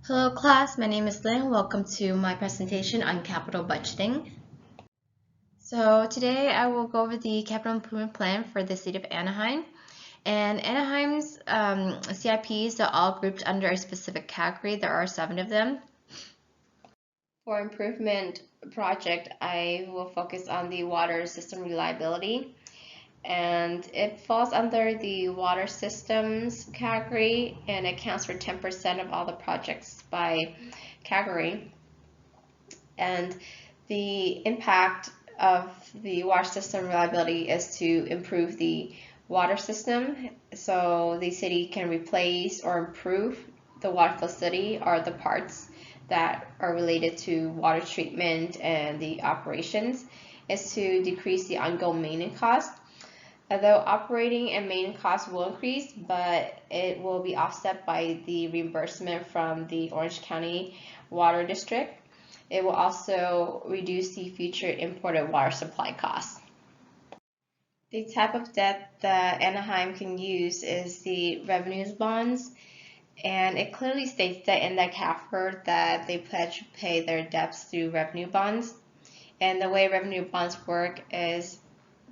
Hello class, my name is Lynn. Welcome to my presentation on capital budgeting. So today I will go over the capital improvement plan for the city of Anaheim. And Anaheim's CIPs are all grouped under a specific category. There are 7 of them. For improvement project, I will focus on the water system reliability. And it falls under the water systems category and accounts for 10% of all the projects by category. And the impact of the water system reliability is to improve the water system so the city can replace or improve the water facility or the parts that are related to water treatment and the operations. Is to decrease the ongoing maintenance cost. Although operating and maintenance costs will increase, but it will be offset by the reimbursement from the Orange County Water District. It will also reduce the future imported water supply costs. The type of debt that Anaheim can use is the revenues bonds, and it clearly states that in that CAFR that they pledge to pay their debts through revenue bonds. And the way revenue bonds work is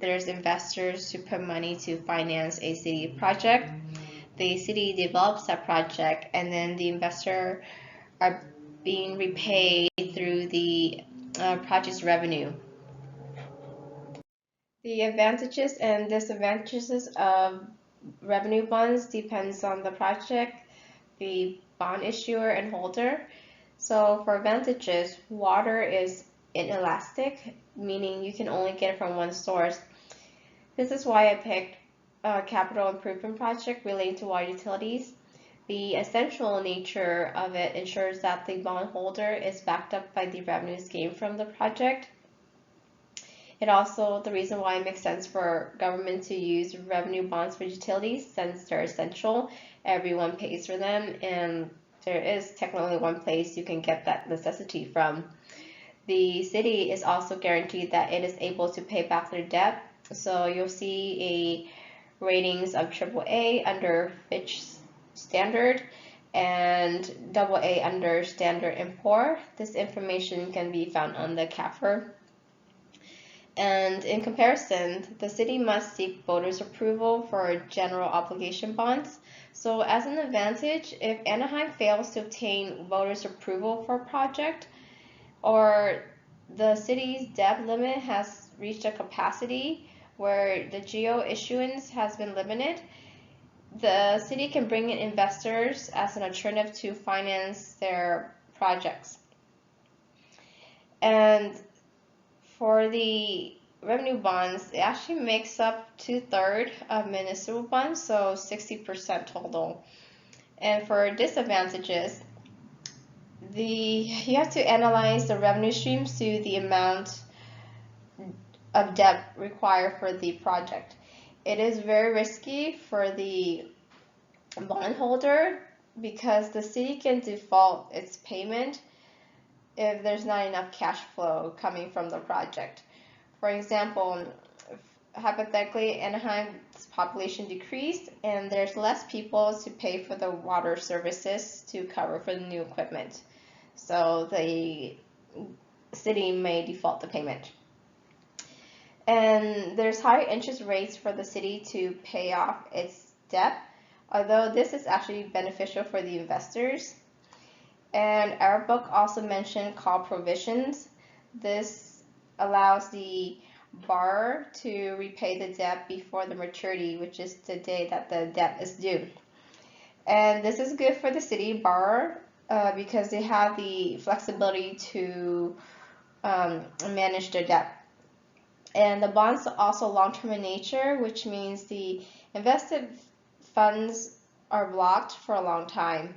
there's investors who put money to finance a city project. The city develops that project, and then the investor are being repaid through the project's revenue. The advantages and disadvantages of revenue bonds depends on the project, the bond issuer and holder. So for advantages, water is inelastic, meaning you can only get it from one source. This is why I picked a capital improvement project relating to water utilities. The essential nature of it ensures that the bondholder is backed up by the revenues gained from the project. It also, the reason why it makes sense for government to use revenue bonds for utilities, since they're essential, everyone pays for them, and there is technically one place you can get that necessity from. The city is also guaranteed that it is able to pay back their debt. So you'll see a ratings of AAA under Fitch Standard and AA under Standard & Poor. This information can be found on the CAFR. And in comparison, the city must seek voters' approval for general obligation bonds. So as an advantage, if Anaheim fails to obtain voters' approval for a project, or the city's debt limit has reached a capacity where the GO issuance has been limited, the city can bring in investors as an alternative to finance their projects. And for the revenue bonds, it actually makes up 2/3 of municipal bonds, so 60% total. And for disadvantages, you have to analyze the revenue streams to the amount of debt required for the project. It is very risky for the bondholder because the city can default its payment if there's not enough cash flow coming from the project. For example, hypothetically, Anaheim's population decreased and there's less people to pay for the water services to cover for the new equipment. So the city may default the payment. And there's higher interest rates for the city to pay off its debt, although this is actually beneficial for the investors. And our book also mentioned call provisions. This allows the borrower to repay the debt before the maturity, which is the day that the debt is due. And this is good for the city borrower because they have the flexibility to manage their debt. And the bonds are also long-term in nature, which means the invested funds are blocked for a long time.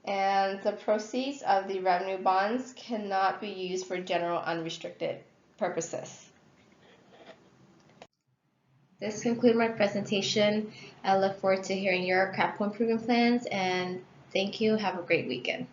And the proceeds of the revenue bonds cannot be used for general unrestricted purposes. This concludes my presentation. I look forward to hearing your capital improvement plans, and thank you. Have a great weekend.